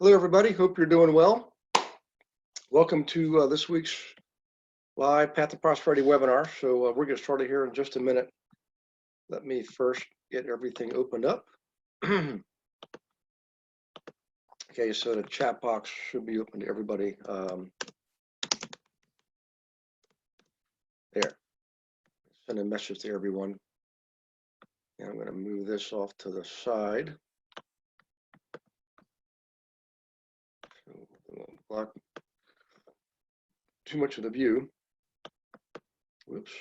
Hello, everybody. Hope you're doing well. Welcome to this week's live Path to Prosperity webinar. So we're getting started here in just a minute. Let me first get everything opened up. Okay, so the chat box should be open to everybody. There. Send a message to everyone. And I'm going to move this off to the side. Block too much of the view. Whoops.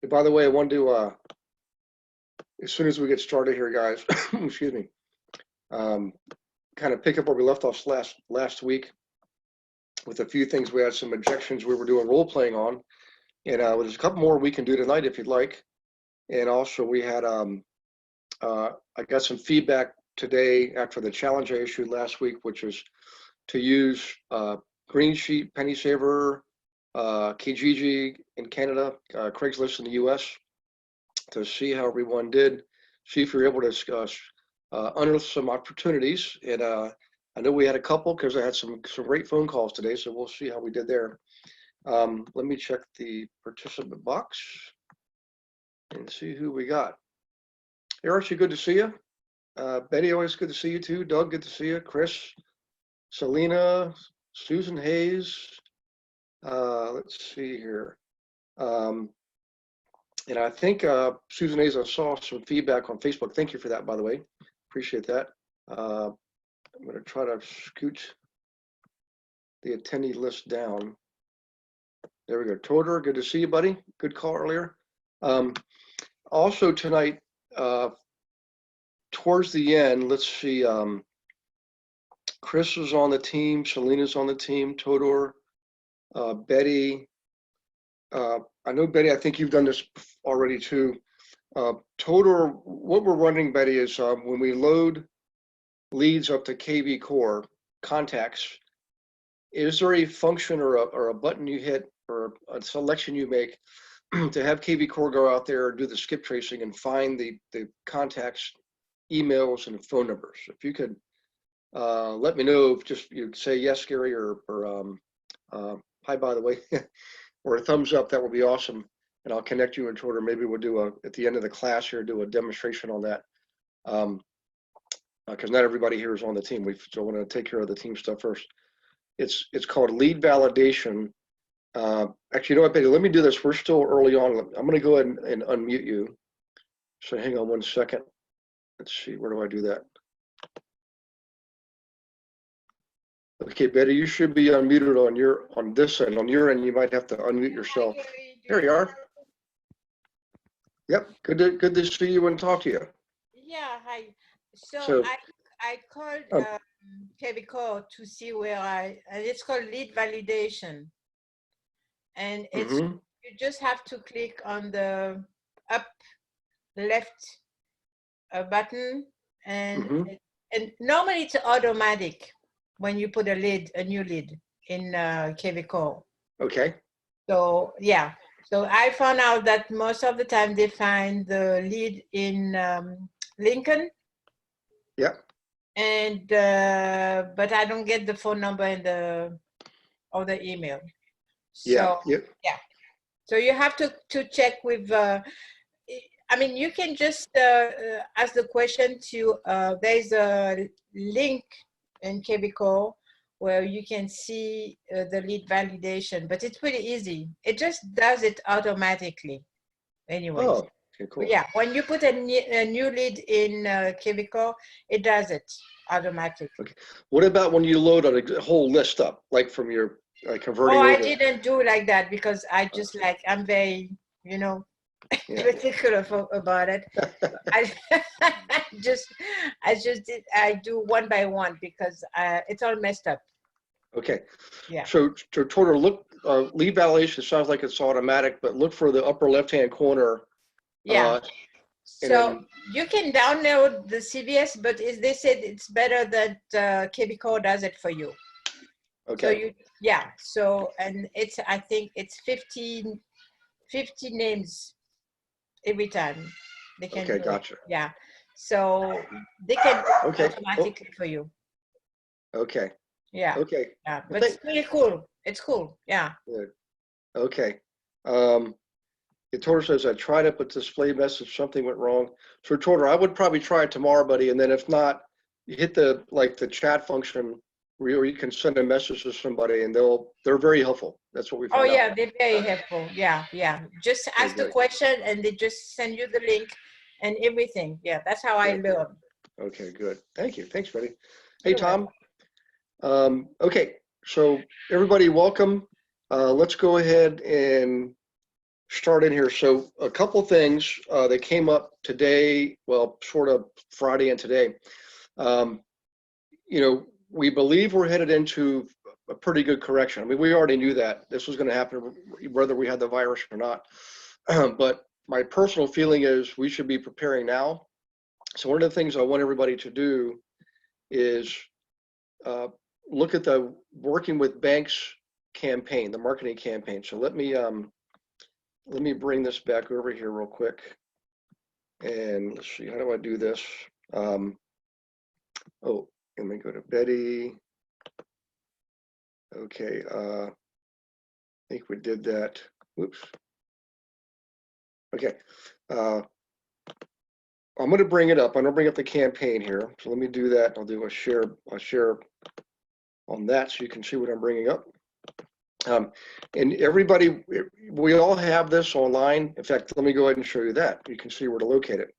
Hey, by the way, I want to, as soon as we get started here, guys, excuse me, kind of pick up where we left off last week with a few things. We had some objections we were doing role playing on, and there's a couple more we can do tonight if you'd like. And also we had, I got some feedback today after the challenge I issued last week, which is to use Green Sheet, Penny Saver, Kijiji in Canada, Craigslist in the US, to see how everyone did, see if you're able to unearth some opportunities. And I know we had a couple because I had some great phone calls today, so we'll see how we did there. Let me check the participant box and see who we got. Hey, Archie, good to see you. Betty, always good to see you too. Doug, good to see you. Chris, Selena, Susan Hayes. Let's see here. And I think Susan Hayes, I saw some feedback on Facebook. Thank you for that, by the way. Appreciate that. I'm going to try to scoot the attendee list down. There we go. Toder, good to see you, buddy. Good call earlier. Also tonight, towards the end, let's see, Chris is on the team, Selena's on the team, Todor, Betty. I know, Betty, I think you've done this already too. Todor, what we're running, Betty, is when we load leads up to KV Core contacts, is there a function or a button you hit or a selection you make to have KV Core go out there and do the skip tracing and find the contacts, emails, and phone numbers? If you could let me know, if just you say yes, Gary, or hi, by the way, or a thumbs up, that would be awesome. And I'll connect you and Twitter. Maybe we'll do at the end of the class here, do a demonstration on that. Because not everybody here is on the team. So I want to take care of the team stuff first. It's called lead validation. Actually, you know what, Betty, let me do this. We're still early on. I'm going to go ahead and unmute you. So hang on one second. Let's see, where do I do that? Okay, Betty, you should be unmuted on this end. On your end, you might have to unmute yourself. There you are. Yep, good to see you and talk to you. Yeah, hi. So I called KV to see where it's called lead validation. And it's you just have to click on the up left button, and normally it's automatic when you put a new lead in KV. Okay. So yeah, so I found out that most of the time they find the lead in Lincoln. Yeah. And but I don't get the phone number and the other email. So yeah. So you have to check with. I mean, you can just ask the question to. There's a link in KV where you can see the lead validation, but it's pretty easy. It just does it automatically. Anyway. Oh, okay, cool. Yeah, when you put a new lead in KV, it does it automatically. Okay. What about when you load a whole list up, like from your converting? Oh, I didn't do like that because I just I'm very, particular about it. I do one by one because it's all messed up. Okay. Yeah. So Twitter, look, lead validation sounds like it's automatic, but look for the upper left-hand corner. Yeah. So you can download the CVS, but they said it's better that KV does it for you. Okay. So and I think it's 50 names every time they can. Okay, gotcha. Yeah. So they can do it Okay. automatically for you. Okay. Yeah. Okay. Yeah. Well, But it's pretty cool. It's cool. Yeah. good. Okay. It told her says I tried it, but display message something went wrong. So I told her I would probably try it tomorrow, buddy, and then if not, you hit the chat function where you can send a message to somebody, and they're very helpful. That's what we Oh found yeah, out. they're very helpful. Yeah, yeah. Just Okay, ask the great. question and they just send you the link and everything. Yeah, that's how I Okay. learn. Okay, good. Thank you. Thanks, buddy. Hey, You're welcome. Tom. Okay, so everybody, welcome. Let's go ahead and start in here. So a couple things that came up today, well, sort of Friday and today. You know, we believe we're headed into a pretty good correction. I mean, we already knew that this was going to happen whether we had the virus or not. But my personal feeling is we should be preparing now. So one of the things I want everybody to do is look at the Working with Banks campaign, the marketing campaign. So let me bring this back over here real quick. And let's see, how do I do this? Oh, let me go to Betty. Okay, I think we did that. Whoops. Okay, I'm going to bring it up. I'm going to bring up the campaign here. So let me do that. I'll do a share on that so you can see what I'm bringing up. And everybody, we all have this online. In fact, let me go ahead and show you that. You can see where to locate it.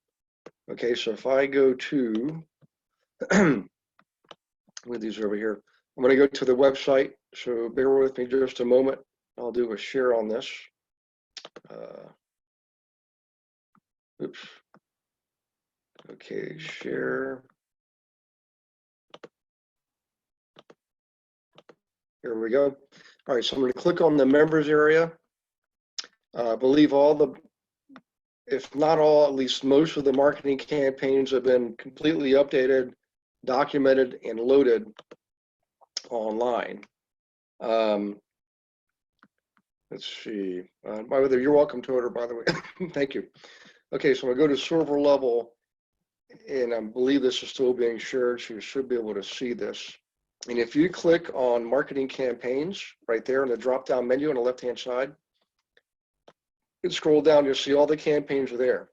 Okay, so if I go to, with these over here, I'm going to go to the website. So bear with me just a moment. I'll do a share on this. Oops. Okay, share. Here we go. All right, so I'm going to click on the members area. I believe all the, if not all, at least most of the marketing campaigns have been completely updated, documented, and loaded online. Let's see. By the way, you're welcome, Toter, by the way. Thank you. Okay, so I'm going to go to server level, and I believe this is still being shared, so you should be able to see this. And if you click on marketing campaigns right there in the drop-down menu on the left-hand side, you can scroll down, you'll see all the campaigns are there.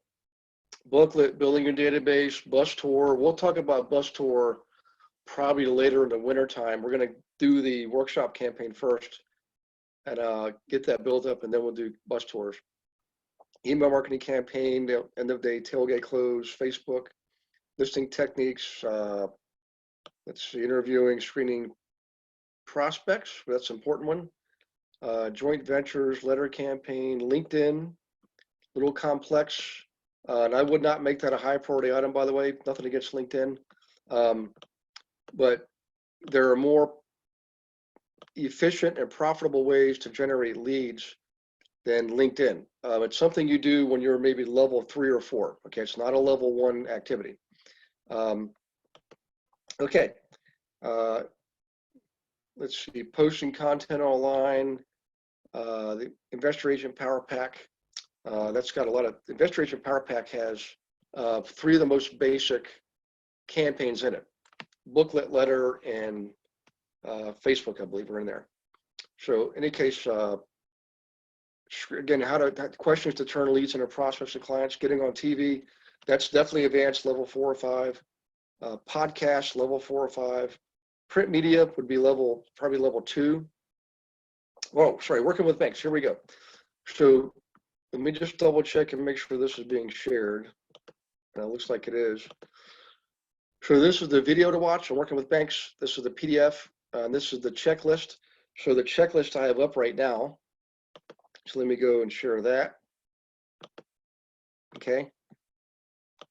Booklet, building your database, bus tour. We'll talk about bus tour probably later in the winter time. We're going to do the workshop campaign first and get that built up, and then we'll do bus tours. Email marketing campaign, end of day, tailgate close, Facebook, listing techniques, let's see, interviewing, screening prospects, that's an important one. Joint ventures, letter campaign, LinkedIn, a little complex. And I would not make that a high priority item, by the way, nothing against LinkedIn. But there are more efficient and profitable ways to generate leads than LinkedIn. It's something you do when you're maybe level 3 or 4. Okay, it's not a level 1 activity. Okay, let's see, posting content online, the Investor Agent Power Pack. That's got a lot of, Investor Agent Power Pack has 3 of the most basic campaigns in it. Booklet, letter, and Facebook, I believe, are in there. So in any case, again, questions to turn leads into prospects and clients, getting on TV, that's definitely advanced level 4 or 5. Podcast, level 4 or 5. Print media would be probably level 2. Whoa, sorry, working with banks, here we go. So let me just double check and make sure this is being shared. It looks like it is. So this is the video to watch. I'm working with banks. This is the PDF. And this is the checklist. So the checklist I have up right now. So let me go and share that. Okay.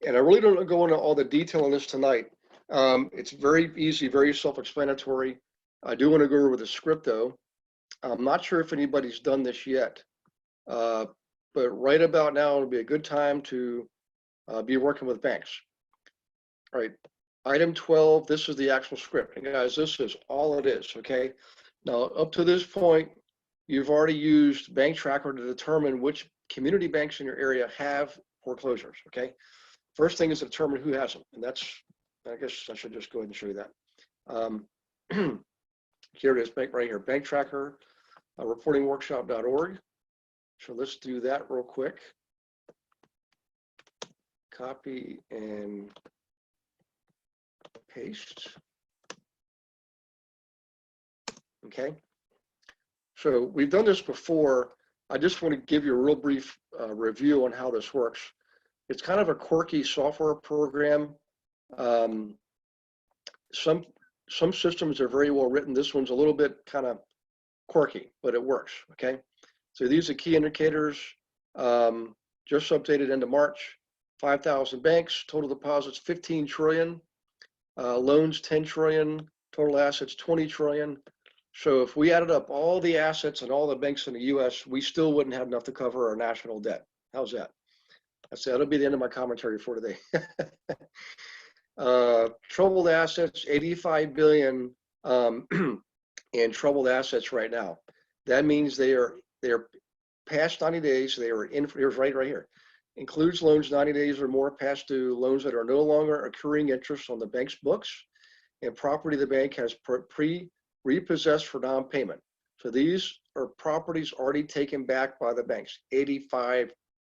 And I really don't go into all the detail on this tonight. It's very easy, very self-explanatory. I do want to go over the script though. I'm not sure if anybody's done this yet, but right about now would be a good time to be working with banks. All right, item 12, this is the actual script. And guys, this is all it is, okay? Now, up to this point, you've already used Bank Tracker to determine which community banks in your area have foreclosures, okay? first thing is to determine who has them. And that's, I guess I should just go ahead and show you that. Here it is, right here, bank tracker, reportingworkshop.org. So let's do that real quick. Copy and paste. Okay. So we've done this before. I just want to give you a real brief review on how this works. It's kind of a quirky software program. Some systems are very well written. This one's a little bit kind of quirky, but it works. Okay. So these are key indicators. Just updated into March. 5,000 banks, total deposits 15 trillion, loans 10 trillion, total assets 20 trillion. So if we added up all the assets and all the banks in the US, we still wouldn't have enough to cover our national debt. How's that? That'll be the end of my commentary for today. Troubled assets, 85 billion in troubled assets right now. That means they are past 90 days. They are in, here's right here. Includes loans 90 days or more past due, loans that are no longer accruing interest on the bank's books, and property the bank has repossessed for non-payment. So these are properties already taken back by the banks, 85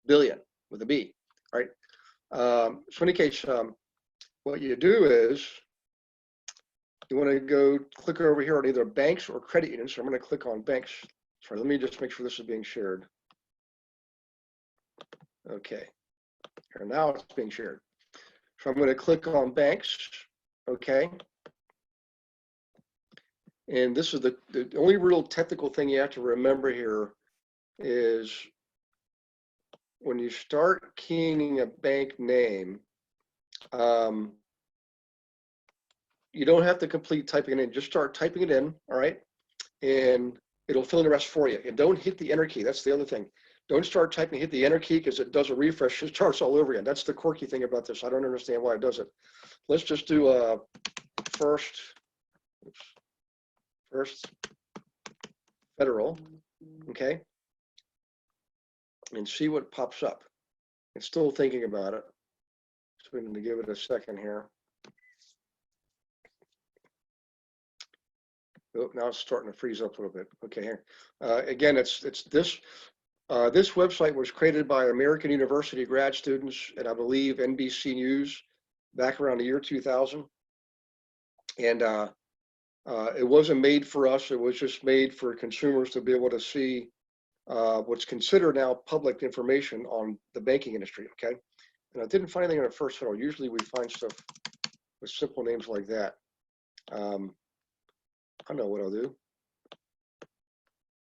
billion with a B, right? So in any case, what you do is you want to go click over here on either banks or credit unions. So I'm going to click on banks. Sorry, let me just make sure this is being shared. Okay, here now it's being shared. So I'm going to click on banks, okay. And this is the only real technical thing you have to remember here is when you start keying a bank name, you don't have to complete typing it in, just start typing it in, all right? And it'll fill in the rest for you. And don't hit the enter key, that's the other thing. Don't start typing, hit the enter key because it does a refresh, it starts all over again. That's the quirky thing about this. I don't understand why it does it. Let's just do first federal, okay? And see what pops up. It's still thinking about it. So we're going to give it a second here. Oh, now it's starting to freeze up a little bit. Okay, here. Again, it's this. This website was created by American University grad students and I believe NBC News back around the year 2000. And it wasn't made for us. It was just made for consumers to be able to see what's considered now public information on the banking industry. Okay. And I didn't find anything in the first federal. Usually we find stuff with simple names like that. I know what I'll do.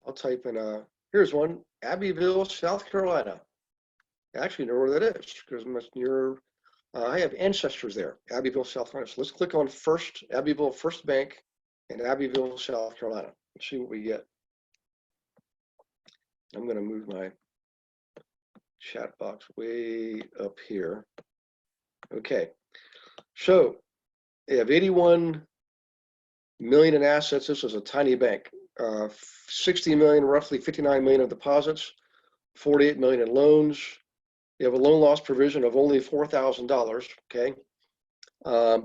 I'll type in, here's one, Abbeville, South Carolina. I actually know where that is because I have ancestors there, Abbeville, South Carolina. So let's click on Abbeville First Bank in Abbeville, South Carolina. Let's see what we get. I'm going to move my chat box way up here. Okay, so they have 81 million in assets. This is a tiny bank. 60 million, roughly 59 million of deposits, 48 million in loans. You have a loan loss provision of only $4,000. Okay,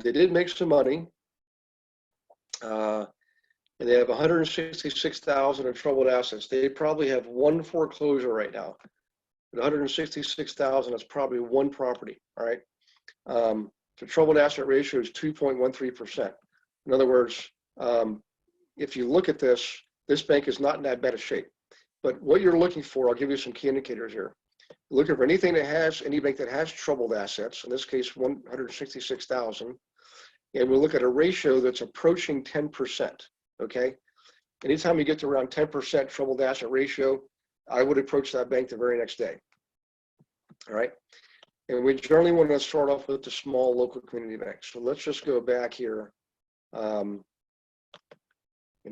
they did make some money, and they have 166,000 in troubled assets. They probably have one foreclosure right now. At 166,000, that's probably one property. All right, the troubled asset ratio is 2.13%. In other words, if you look at this bank is not in that bad of shape. But what you're looking for, I'll give you some key indicators here. Looking for any bank that has troubled assets, in this case, 166,000, and we'll look at a ratio that's approaching 10%, okay? Anytime you get to around 10% troubled asset ratio, I would approach that bank the very next day, all right? And we generally want to start off with the small local community banks. So let's just go back here and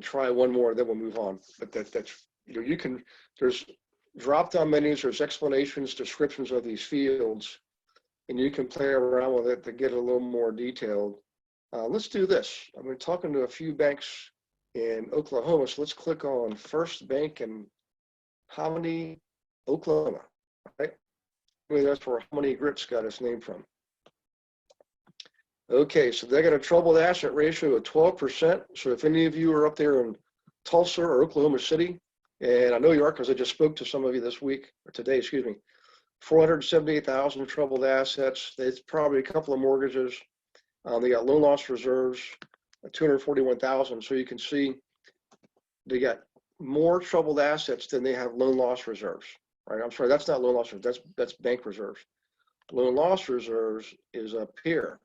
try one more, then we'll move on. But that's, you can, there's drop-down menus, there's explanations, descriptions of these fields, and you can play around with it to get a little more detailed. Let's do this. I've been talking to a few banks in Oklahoma, so let's click on First Bank in Hominy, Oklahoma, right? Maybe that's where Hominy Grits got its name from. Okay, so they got a troubled asset ratio of 12%. So if any of you are up there in Tulsa or Oklahoma City, and I know you are because I just spoke to some of you this week, or today, excuse me, 478,000 troubled assets. There's probably a couple of mortgages. They got loan loss reserves, 241,000. So you can see they got more troubled assets than they have loan loss reserves. Right? I'm sorry, that's not loan loss reserves. That's bank reserves. Loan loss reserves is up here,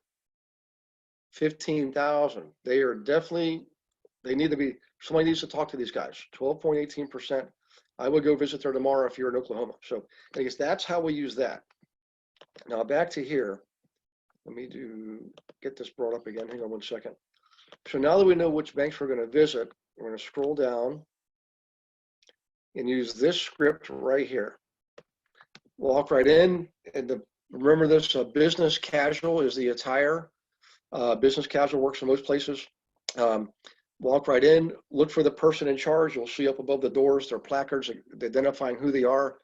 15,000. They are definitely. They need to be. Somebody needs to talk to these guys. 12.18%. I would go visit there tomorrow if you're in Oklahoma. So I guess that's how we use that. Now back to here. Let me get this brought up again. Hang on 1 second. So now that we know which banks we're going to visit, we're going to scroll down and use this script right here. Walk right in, and remember this, business casual is the attire. Business casual works in most places. Walk right in, look for the person in charge. You'll see up above the doors their placards identifying who they are: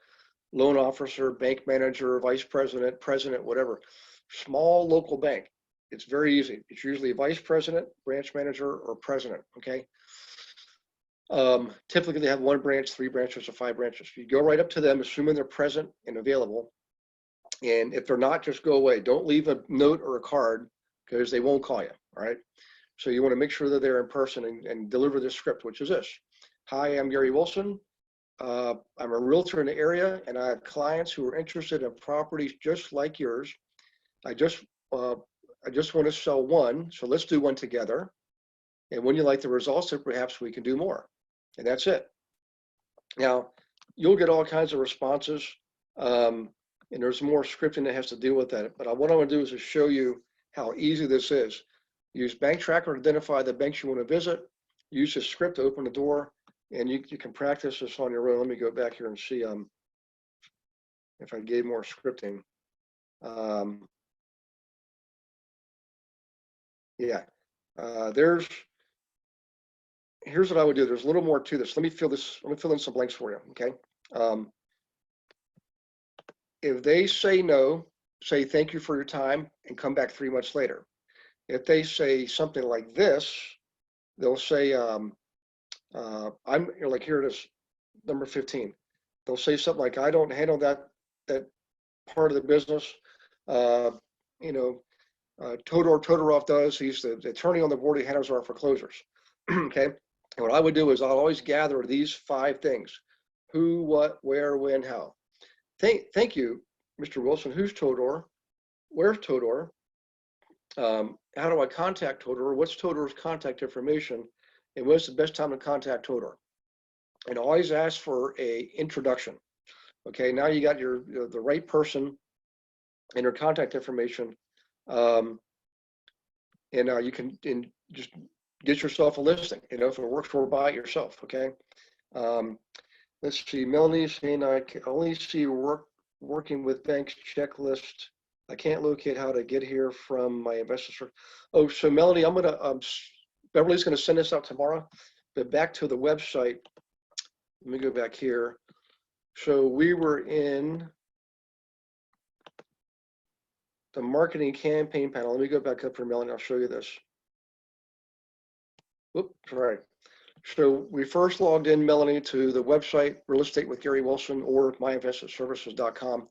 loan officer, bank manager, vice president, president, whatever. Small local bank. It's very easy. It's usually vice president, branch manager, or president, okay? Typically they have 1 branch, 3 branches, or 5 branches. You go right up to them, assuming they're present and available. And if they're not, just go away. Don't leave a note or a card because they won't call you, all right? So you want to make sure that they're in person and deliver this script, which is this. Hi, I'm Gary Wilson. I'm a realtor in the area, and I have clients who are interested in properties just like yours. I just want to sell one, so let's do one together. And when you like the results, then perhaps we can do more. And that's it. Now, you'll get all kinds of responses, and there's more scripting that has to deal with that. But what I want to do is to show you how easy this is. Use Bank Tracker to identify the banks you want to visit. Use the script to open the door, and you can practice this on your own. Let me go back here and see if I gave more scripting. Yeah, here's what I would do. There's a little more to this. Let me fill in some blanks for you, okay? If they say no, say thank you for your time and come back 3 months later. If they say something like this, they'll say, like here it is, number 15. They'll say something like, I don't handle that part of the business. Todorov does. He's the attorney on the board. He handles our foreclosures. Okay. And what I would do is I'll always gather these 5 things: who, what, where, when, how. Thank you, Mr. Wilson. Who's Todor? Where's Todor? How do I contact Todor? What's Todor's contact information? And when's the best time to contact Todor? And always ask for a introduction. Okay, now you got the right person and their contact information. You can just get yourself a listing. If it works for, buy it yourself. Okay. Let's see. Melanie saying I can only see working with banks checklist. I can't locate how to get here from my investor. Oh, so Melanie, I'm gonna Beverly's gonna send this out tomorrow. But back to the website. Let me go back here. So we were in the marketing campaign panel. Let me go back up for Melanie. I'll show you this. Whoop, sorry. So we first logged in, Melanie, to the website, Real Estate with Gary Wilson or myinvestmentservices.com.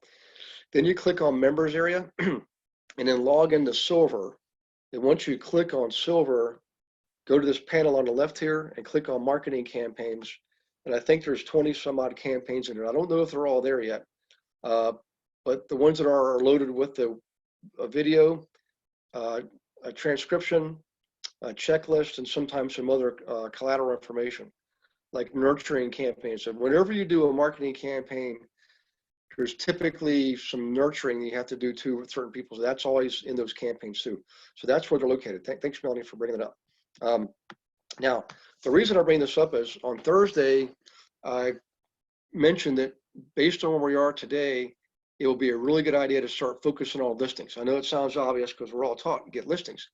Then you click on members area and then log into Silver. And once you click on Silver, go to this panel on the left here and click on marketing campaigns. And I think there's 20 some odd campaigns in there. I don't know if they're all there yet, but the ones that are loaded with a video, a transcription, a checklist, and sometimes some other collateral information, like nurturing campaigns. So whenever you do a marketing campaign, there's typically some nurturing you have to do too with certain people. So that's always in those campaigns too. So that's where they're located. Thanks, Melanie, for bringing it up. Now, the reason I bring this up is on Thursday, I mentioned that based on where we are today, it will be a really good idea to start focusing on listings. I know it sounds obvious because we're all taught to get listings.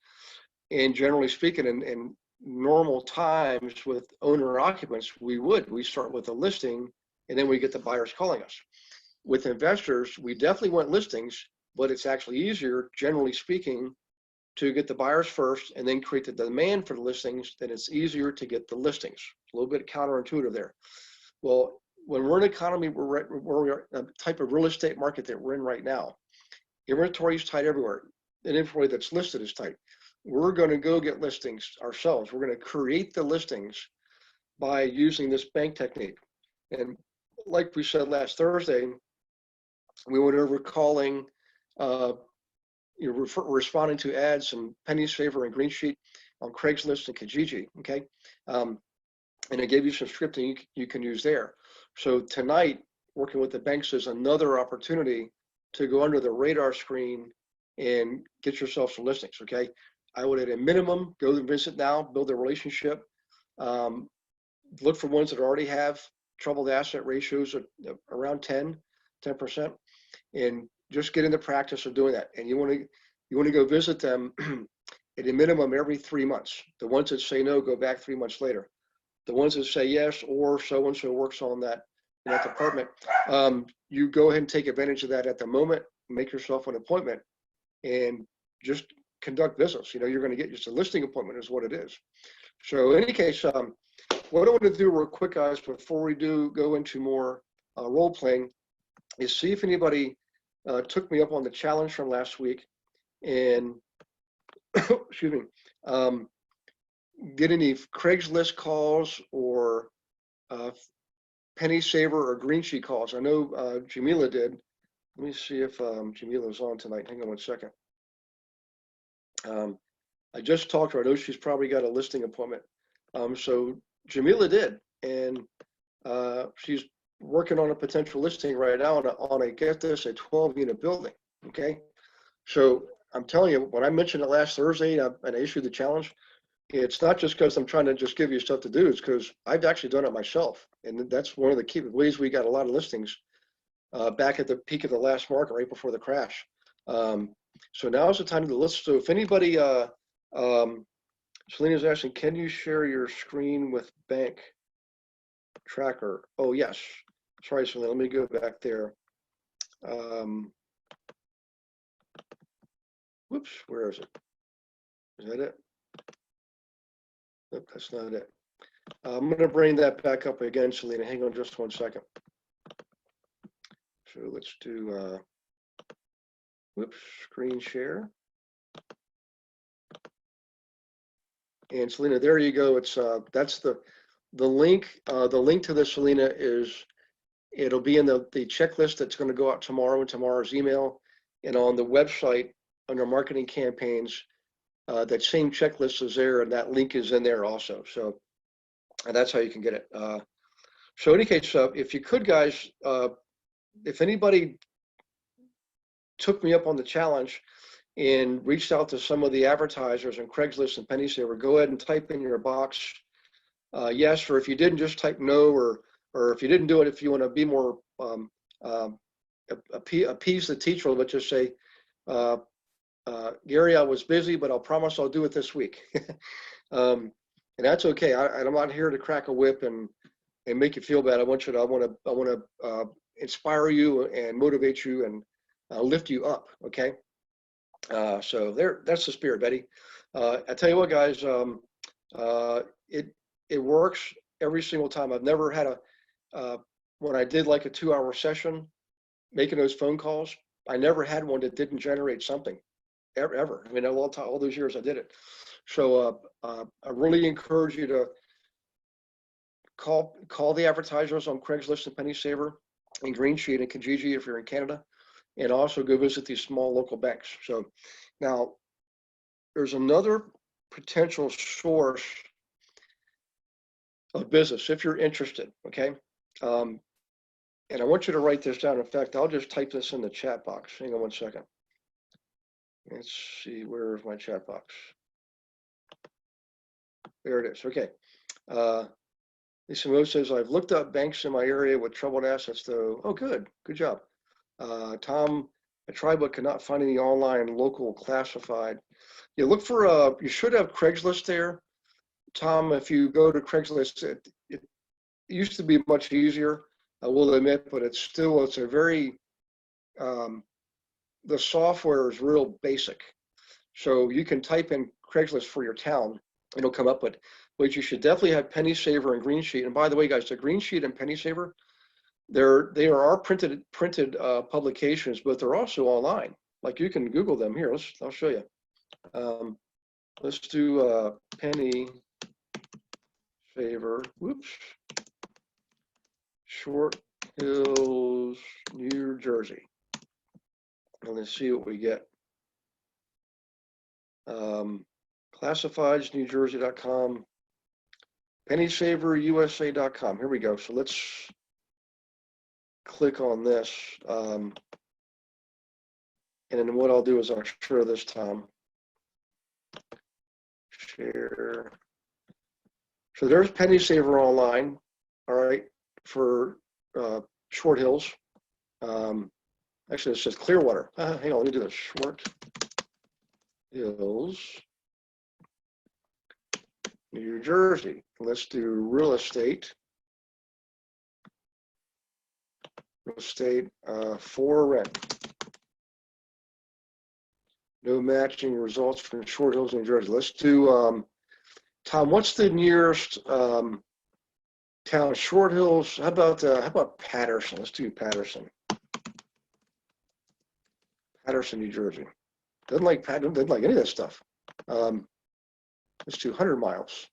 And generally speaking, in normal times with owner occupants, we start with a listing and then we get the buyers calling us. With investors, we definitely want listings, but it's actually easier, generally speaking, to get the buyers first and then create the demand for the listings, then it's easier to get the listings. A little bit counterintuitive there. Well, when we're in an economy where we're a type of real estate market that we're in right now, inventory is tight everywhere. And inventory that's listed is tight. We're going to go get listings ourselves. We're going to create the listings by using this bank technique. And like we said last Thursday, we went over calling, responding to ads and Penny's Favor and Green Sheet on Craigslist and Kijiji, okay? And I gave you some scripting you can use there. So tonight, working with the banks is another opportunity to go under the radar screen and get yourself some listings, okay? I would at a minimum, go and visit now, build a relationship, look for ones that already have troubled asset ratios of around 10%, and just get in the practice of doing that. And you want to go visit them at a minimum every 3 months. The ones that say no, go back 3 months later. The ones that say yes, or so-and-so works on that in that department, you go ahead and take advantage of that at the moment, make yourself an appointment, and just conduct business. You're going to get just a listing appointment is what it is. So in any case, what I want to do real quick, guys, before we do go into more role playing, is see if anybody took me up on the challenge from last week and excuse me, get any Craigslist calls or Penny Saver or Green Sheet calls. I know Jamila did. Let me see if Jamila's on tonight. Hang on one second. I just talked to her. I know she's probably got a listing appointment. So Jamila did, and she's working on a potential listing right now on a get this, a 12-unit building. Okay, so I'm telling you, when I mentioned it last Thursday and I issued the challenge, it's not just because I'm trying to just give you stuff to do. It's because I've actually done it myself, and that's one of the key ways we got a lot of listings back at the peak of the last market, right before the crash. So now is the time to list. So if anybody, Selena's asking, can you share your screen with bank tracker? Oh, yes. Sorry, Selena, let me go back there. Whoops, where is it? Is that it? Nope, that's not it. I'm going to bring that back up again, Selena. Hang on just one second. So let's do, whoops, screen share. And Selena, there you go. It's that's the link. The link to this, Selena, is it'll be in the checklist that's going to go out tomorrow in tomorrow's email, and on the website under marketing campaigns. That same checklist is there, and that link is in there also. So that's how you can get it. So in any case, if you could, guys, if anybody took me up on the challenge and reached out to some of the advertisers on Craigslist and Penny Saver, go ahead and type in your box yes, or if you didn't, just type no, or if you didn't do it, if you want to be more appease the teacher, but just say, Gary, I was busy, but I'll promise I'll do it this week. And that's okay. I'm not here to crack a whip and make you feel bad. I want to inspire you and motivate you and lift you up. Okay. So that's the spirit, Betty. I tell you what, guys, it works every single time. I've never had when I did like a 2-hour session, making those phone calls, I never had one that didn't generate something. Ever. I mean, all those years I did it. So I really encourage you to call the advertisers on Craigslist and Penny Saver and Green Sheet and Kijiji if you're in Canada, and also go visit these small local banks. So now there's another potential source of business if you're interested. Okay. And I want you to write this down. In fact, I'll just type this in the chat box. Hang on one second. Let's see, where is my chat box? There it is. Okay. Lisa Mo says, I've looked up banks in my area with troubled assets, though. Oh, good. Good job. Tom, I tried but could not find any online local classified. You look for, you should have Craigslist there. Tom, if you go to Craigslist, it used to be much easier, I will admit, but it's a very, the software is real basic. So you can type in Craigslist for your town, it'll come up, but you should definitely have Penny Saver and Green Sheet. And by the way, guys, the Green Sheet and Penny Saver, they are printed publications, but they're also online. Like you can Google them here. I'll show you. Let's do Penny Saver. Whoops. Short Hills, New Jersey. And let's see what we get. Classifieds, NewJersey.com. PennySaverUSA.com. Here we go. So let's click on this. And then what I'll do is I'll share this time. Share. So there's Penny Saver online. All right, for Short Hills. Actually, it says Clearwater. Hang on, let me do this. Short Hills, New Jersey. Let's do real estate. Real estate for rent. No matching results from Short Hills, New Jersey. Let's do, Tom, what's the nearest town? Short Hills, how about Patterson? Let's do Patterson. Patterson, New Jersey. Doesn't like any of that stuff. Let's do 100 miles.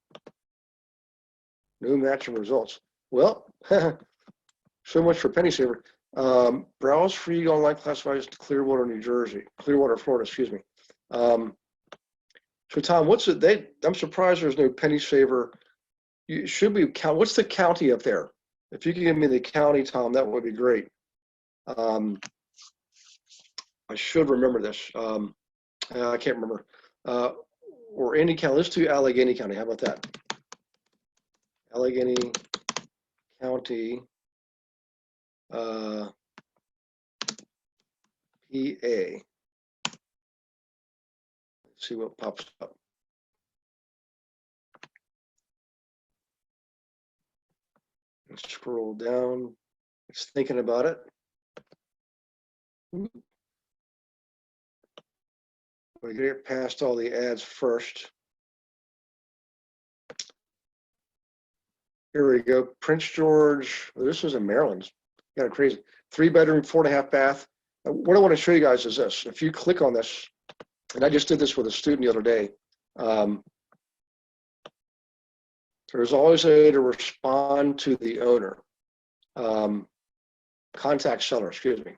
No matching results. Well, so much for Penny Saver. Browse free online classifieds to Clearwater, New Jersey. Clearwater, Florida, excuse me. So Tom, what's it? I'm surprised there's no Penny Saver. You should be count. What's the county up there? If you could give me the county, Tom, that would be great. I should remember this. I can't remember. Or any county. Let's do Allegheny County. How about that? Allegheny County, PA. Let's see what pops up. Let's scroll down. It's thinking about it. We get past all the ads first. Here we go. Prince George. This is in Maryland. Kind of crazy. 3-bedroom, 4.5 bath. What I want to show you guys is this. If you click on this, and I just did this with a student the other day. There's always a way to respond to the owner. Contact seller, excuse me.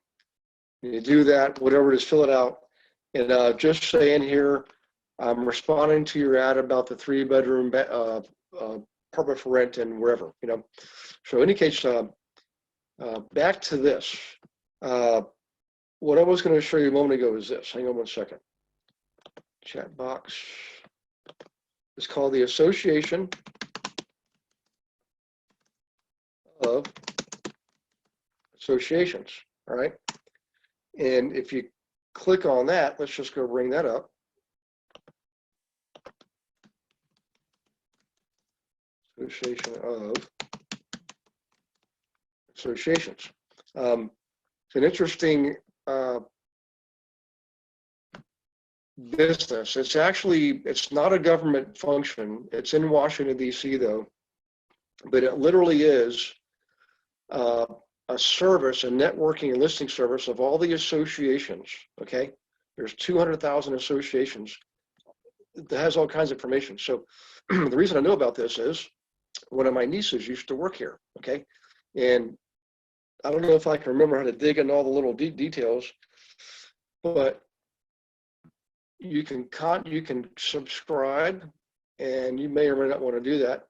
You do that, whatever it is, fill it out. And just say in here, I'm responding to your ad about the 3-bedroom apartment for rent and wherever, you know. So in any case, back to this. What I was going to show you a moment ago is this. Hang on one second. Chat box. It's called the Association of Associations, all right? And if you click on that, let's just go bring that up. Association of Associations. It's an interesting business. It's not a government function. It's in Washington, D.C. though, but it literally is a service, a networking and listing service of all the associations, okay? There's 200,000 associations that has all kinds of information. So the reason I know about this is one of my nieces used to work here, okay? And I don't know if I can remember how to dig into all the little details, but you can subscribe, and you may or may not want to do that,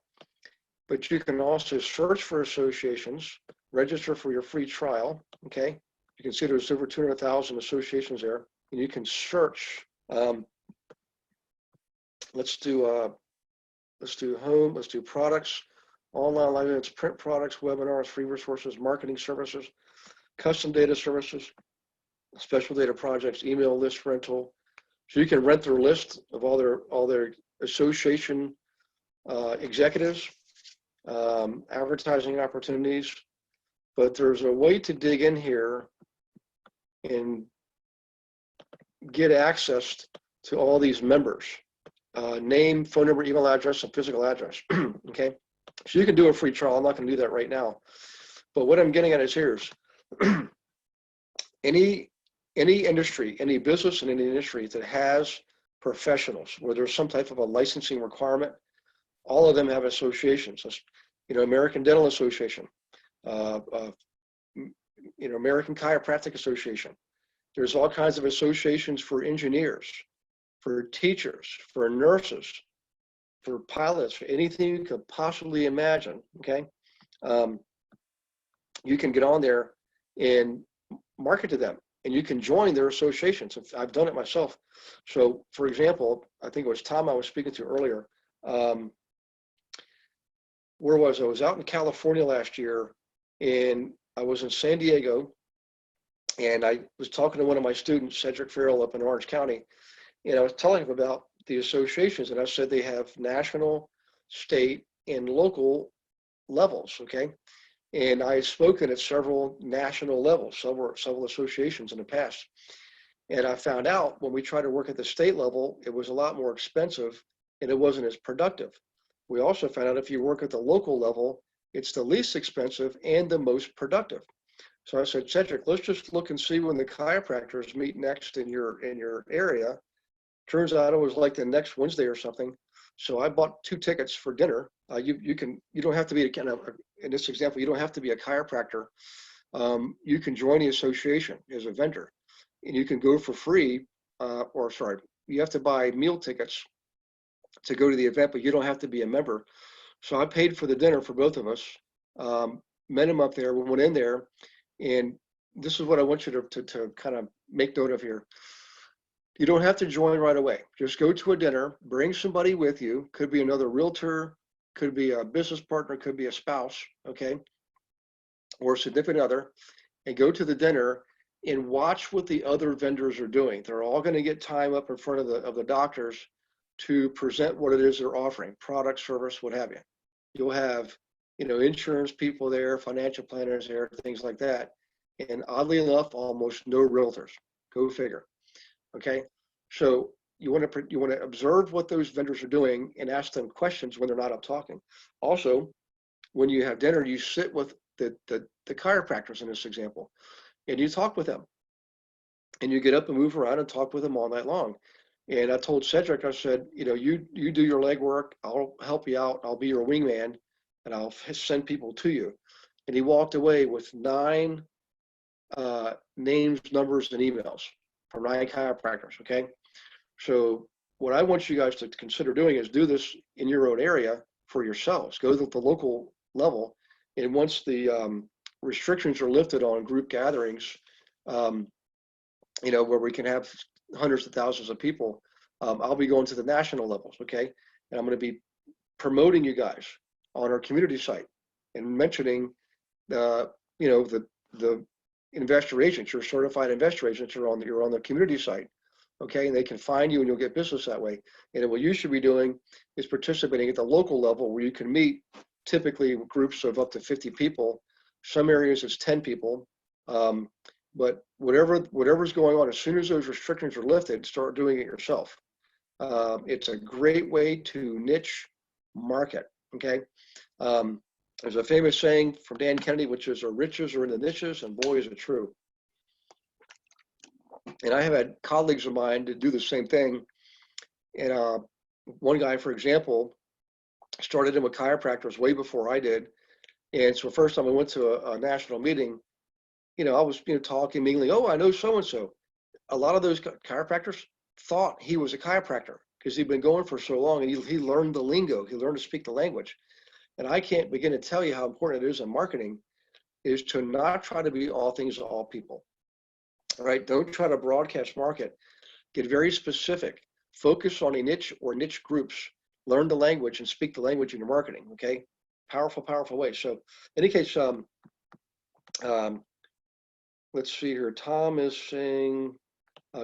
but you can also search for associations, register for your free trial, okay? You can see there's over 200,000 associations there, and you can search. Let's do home, let's do products, online live events, print products, webinars, free resources, marketing services, custom data services, special data projects, email list rental. So you can rent their list of all their association executives, advertising opportunities. But there's a way to dig in here and get access to all these members, name, phone number, email address, and physical address. Okay, so you can do a free trial. I'm not going to do that right now, but what I'm getting at is here's any industry, any business in any industry that has professionals where there's some type of a licensing requirement, all of them have associations. You know, American Dental Association, you know, American Chiropractic Association. There's all kinds of associations for engineers, for teachers, for nurses, for pilots, for anything you could possibly imagine. Okay, you can get on there and market to them, and you can join their associations. I've done it myself. So, for example, I think it was Tom I was speaking to earlier. Where was I? I was out in California last year, and I was in San Diego, and I was talking to one of my students, Cedric Farrell, up in Orange County, and I was telling him about the associations, and I said they have national, state, and local levels, okay? And I had spoken at several national levels, several associations in the past. And I found out when we tried to work at the state level, it was a lot more expensive and it wasn't as productive. We also found out if you work at the local level, it's the least expensive and the most productive. So I said, Cedric, let's just look and see when the chiropractors meet next in your area. Turns out it was like the next Wednesday or something. So I bought 2 tickets for dinner. You don't have to be in this example, you don't have to be a chiropractor. You can join the association as a vendor, and you can go for free, you have to buy meal tickets to go to the event, but you don't have to be a member. So I paid for the dinner for both of us, met him up there, we went in there, and this is what I want you to kind of make note of here. You don't have to join right away. Just go to a dinner, bring somebody with you, could be another realtor, could be a business partner, could be a spouse, okay, or a significant other, and go to the dinner and watch what the other vendors are doing. They're all going to get time up in front of the doctors to present what it is they're offering, product, service, what have you. You'll have, you know, insurance people there, financial planners there, things like that. And oddly enough, almost no realtors. Go figure. Okay, so you want to observe what those vendors are doing and ask them questions when they're not up talking. Also, when you have dinner, you sit with the chiropractors in this example, and you talk with them, and you get up and move around and talk with them all night long. And I told Cedric, I said, you know, you do your legwork, I'll help you out, I'll be your wingman, and I'll send people to you. And he walked away with 9 names, numbers, and emails from 9 chiropractors, okay? So what I want you guys to consider doing is do this in your own area for yourselves. Go to the local level, and once the restrictions are lifted on group gatherings, you know, where we can have hundreds of thousands of people, I'll be going to the national levels, okay? And I'm going to be promoting you guys on our community site and mentioning, you know, the investor agents, your certified investor agents are on the community site, okay? And they can find you and you'll get business that way. And what you should be doing is participating at the local level where you can meet typically groups of up to 50 people. Some areas it's 10 people. But whatever's going on, as soon as those restrictions are lifted, start doing it yourself. It's a great way to niche market, okay? There's a famous saying from Dan Kennedy, which is, our riches are in the niches, and boy, is it true. And I have had colleagues of mine to do the same thing. And one guy, for example, started in with chiropractors way before I did. And so the first time I went to a national meeting, you know, I was, you know, talking, mingling, oh, I know so-and-so. A lot of those chiropractors thought he was a chiropractor because he'd been going for so long, and he learned the lingo, he learned to speak the language. And I can't begin to tell you how important it is in marketing is to not try to be all things to all people, right? Don't try to broadcast market. Get very specific. Focus on a niche or niche groups. Learn the language and speak the language in your marketing, okay? Powerful, powerful way. So in any case, let's see here. Tom is saying,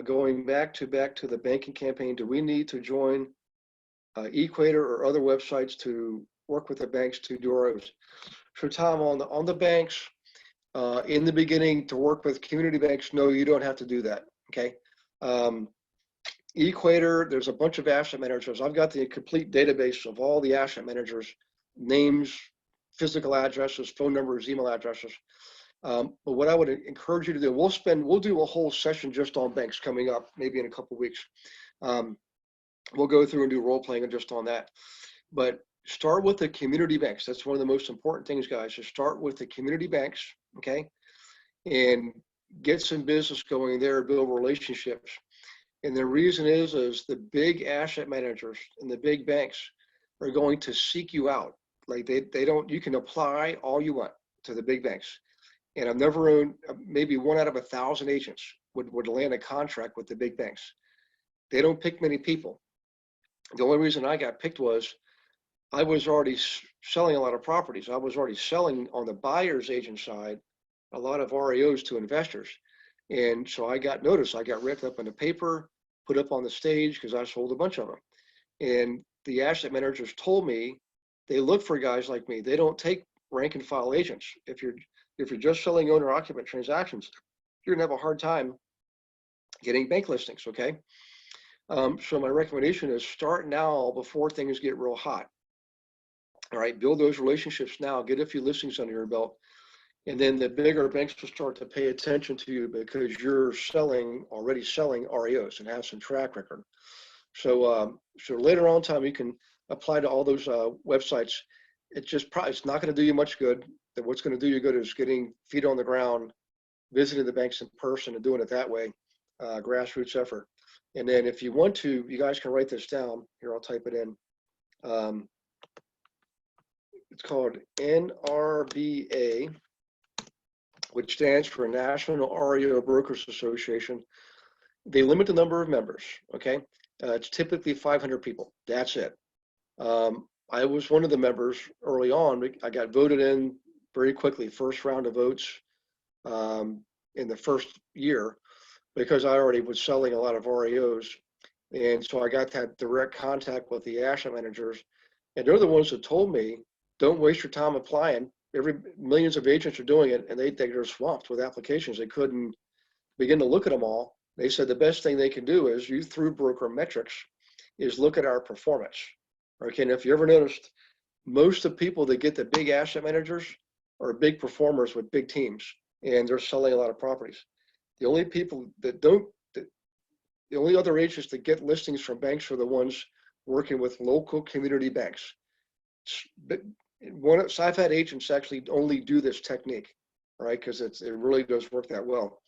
going back to the banking campaign, do we need to join Equator or other websites to work with the banks to do our own? So Tom, on the banks, in the beginning, to work with community banks, no, you don't have to do that, okay? Equator, there's a bunch of asset managers. I've got the complete database of all the asset managers, names, physical addresses, phone numbers, email addresses. But what I would encourage you to do, we'll do a whole session just on banks coming up, maybe in a couple of weeks. We'll go through and do role playing just on that. But start with the community banks. That's one of the most important things, guys, is start with the community banks, okay? And get some business going there, build relationships. And the reason is the big asset managers and the big banks are going to seek you out. Like they don't, you can apply all you want to the big banks. And I've never owned, maybe 1 out of 1,000 agents would land a contract with the big banks. They don't pick many people. The only reason I got picked was I was already selling a lot of properties. I was already selling on the buyer's agent side a lot of REOs to investors. And so I got noticed. I got written up in the paper, put up on the stage because I sold a bunch of them. And the asset managers told me they look for guys like me. They don't take rank and file agents. If you're just selling owner occupant transactions, you're gonna have a hard time getting bank listings, okay? So my recommendation is start now before things get real hot. All right, build those relationships now, get a few listings under your belt, and then the bigger banks will start to pay attention to you because you're already selling REOs and have some track record. So so later on in time, you can apply to all those websites. It's not going to do you much good. What's going to do you good is getting feet on the ground, visiting the banks in person and doing it that way, grassroots effort. And then if you want to, you guys can write this down. Here, I'll type it in. It's called NRBA, which stands for National REO Brokers Association. They limit the number of members, okay? It's typically 500 people. That's it. I was one of the members early on. I got voted in very quickly, first round of votes in the first year, because I already was selling a lot of REOs. And so I got that direct contact with the asset managers. And they're the ones that told me, don't waste your time applying. Millions of agents are doing it, and they're swamped with applications. They couldn't begin to look at them all. They said the best thing they can do is through broker metrics is look at our performance. Okay, and if you ever noticed, most of the people that get the big asset managers are big performers with big teams, and they're selling a lot of properties. The only people that don't, the only other agents that get listings from banks are the ones working with local community banks. So I've had agents actually only do this technique, right? Because it really does work that well.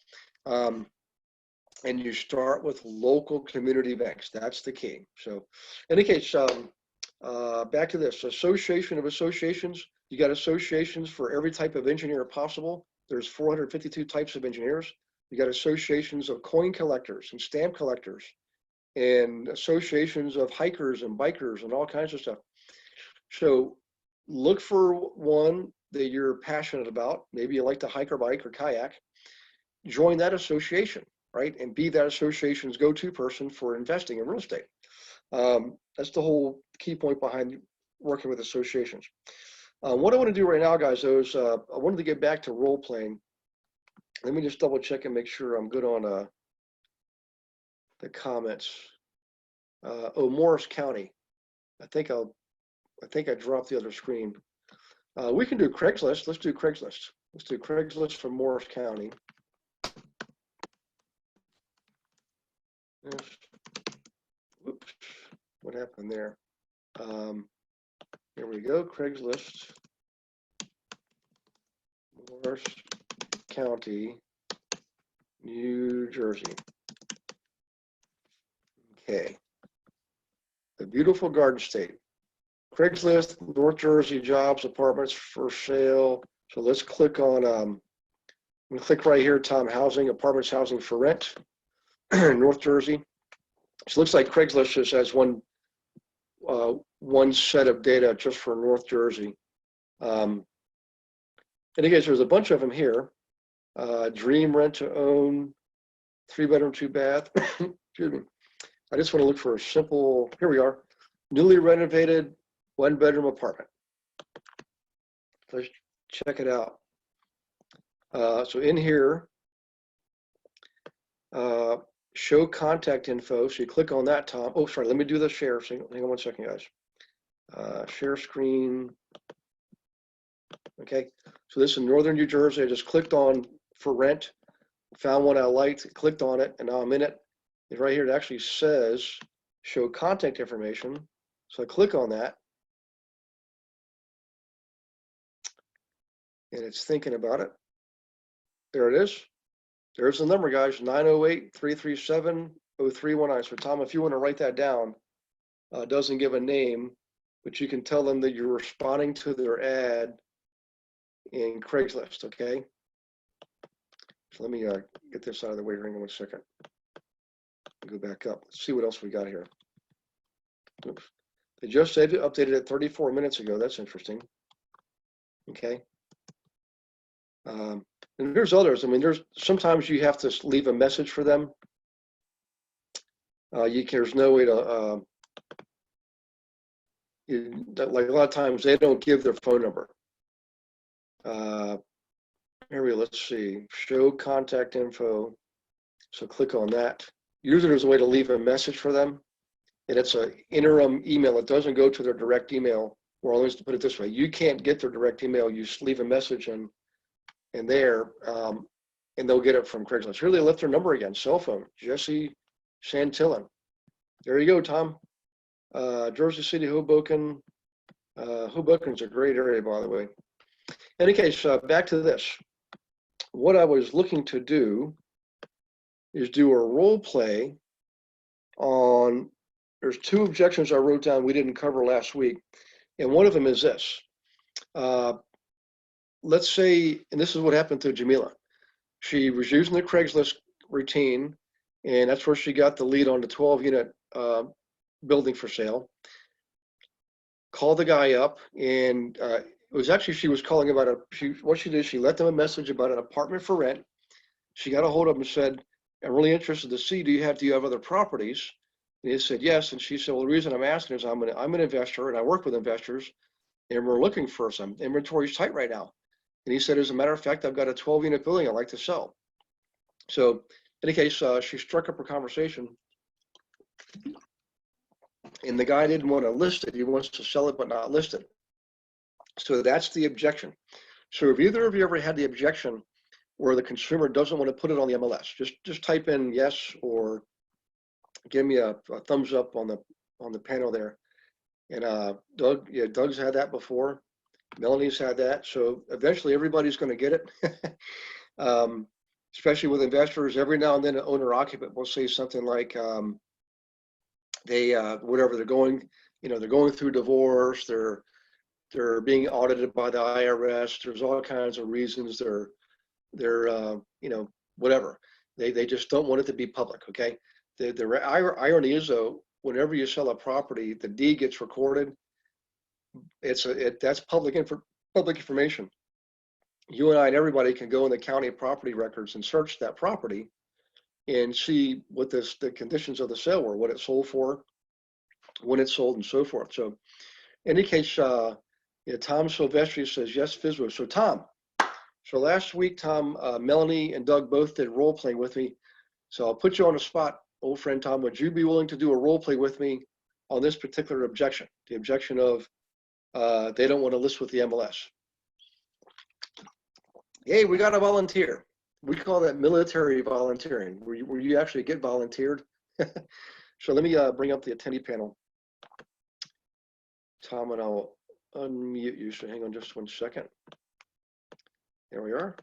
And you start with local community banks. That's the key. So in any case, back to this, association of associations. You got associations for every type of engineer possible. There's 452 types of engineers. You got associations of coin collectors and stamp collectors and associations of hikers and bikers and all kinds of stuff. So look for one that you're passionate about. Maybe you like to hike or bike or kayak. Join that association, right? And be that association's go-to person for investing in real estate. That's the whole key point behind working with associations. What I want to do right now, guys, though, is I wanted to get back to role playing. Let me just double check and make sure I'm good on the comments. Morris County. I think I dropped the other screen. We can do Craigslist. Let's do Craigslist. Let's do Craigslist from Morris County. Yes. Whoops. What happened there? Here we go. Craigslist. Morris County, New Jersey. Okay. The beautiful Garden State. Craigslist, North Jersey, jobs, apartments for sale. So let's click on, I'm gonna click right here, Tom Housing, apartments, housing for rent, North Jersey. So it looks like Craigslist just has one set of data just for North Jersey. And again, there's a bunch of them here. Dream rent to own, 3-bedroom, 2-bath. Excuse me. I just want to look for a simple, here we are, newly renovated 1-bedroom apartment. Let's check it out. So in here, show contact info. So you click on that, Tom. Oh, sorry, let me do the share. Hang on 1 second, guys. Share screen. Okay, so this is in Northern New Jersey. I just clicked on for rent, found one I liked, clicked on it, and now I'm in it. And right here, it actually says show contact information. So I click on that, and it's thinking about it. There it is. There's the number, guys, 908-337-0319. So Tom, if you want to write that down, it doesn't give a name, but you can tell them that you're responding to their ad in Craigslist, okay? So let me get this out of the way. Hang on 1 second. Go back up. Let's see what else we got here. Oops. They just updated it 34 minutes ago. That's interesting. Okay. And there's others. I mean, there's sometimes you have to leave a message for them. There's no way to, like a lot of times they don't give their phone number. Here we go. Let's see. Show contact info. So click on that. Usually there's a way to leave a message for them, and it's an interim email. It doesn't go to their direct email. Or let's put it this way: you can't get their direct email. You just leave a message in there, and they'll get it from Craigslist. Here they left their number again. Cell phone. Jesse Santillan. There you go, Tom. Jersey City, Hoboken. Hoboken's a great area, by the way. In any case, back to this. What I was looking to do is do a role play on, there's 2 objections I wrote down we didn't cover last week. And one of them is this. Let's say, and this is what happened to Jamila. She was using the Craigslist routine, and that's where she got the lead on the 12-unit building for sale. Called the guy up, and it was actually, she was calling about what she did, she let them a message about an apartment for rent. She got a hold of him and said, I'm really interested to see, do you have other properties? And he said, yes. And she said, well, the reason I'm asking is I'm an investor and I work with investors, and we're looking for some inventory's tight right now. And he said, as a matter of fact, I've got a 12-unit building I'd like to sell. So in any case, she struck up a conversation, and the guy didn't want to list it. He wants to sell it, but not list it. So that's the objection. So if either of you ever had the objection where the consumer doesn't want to put it on the MLS, just type in yes, or give me a thumbs up on the panel there. And Doug's had that before. Melanie's had that. So eventually everybody's going to get it. Especially with investors, every now and then an owner occupant will say something like whatever, they're going through divorce, they're being audited by the IRS. There's all kinds of reasons. They're whatever. They just don't want it to be public. Okay. The irony is, though, whenever you sell a property, the deed gets recorded. That's public information. You and I and everybody can go in the county property records and search that property and see what the conditions of the sale were, what it sold for, when it sold, and so forth. So in any case, Tom Silvestri says, yes, Fizwo. So Tom, last week, Tom, Melanie and Doug both did role playing with me. So I'll put you on the spot, old friend Tom. Would you be willing to do a role play with me on this particular objection? The objection of they don't want to list with the MLS. Hey, we got a volunteer. We call that military volunteering, where you actually get volunteered. So let me bring up the attendee panel. Tom, and I'll unmute you. So hang on just 1 second. There we are.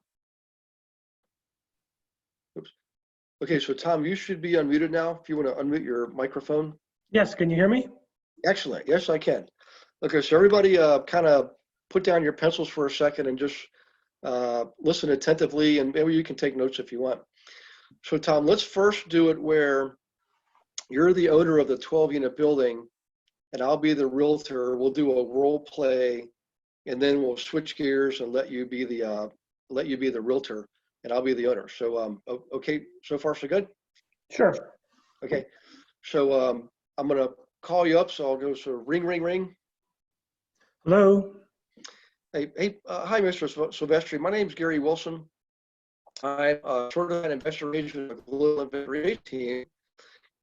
Oops. Okay, so Tom, you should be unmuted now if you want to unmute your microphone. Yes, can you hear me? Excellent. Yes, I can. Okay, so everybody kind of put down your pencils for a second and just listen attentively, and maybe you can take notes if you want. So Tom, let's first do it where you're the owner of the 12-unit building and I'll be the realtor. We'll do a role play, and then we'll switch gears and let you be the realtor, and I'll be the owner. So okay, so far so good? Sure. Okay, so I'm gonna call you up, so I'll go, so ring, ring, ring. Hello. Hey, hi, Mr. Silvestri. My name's Gary Wilson. I'm a certified investor agent with the Global Investor Team,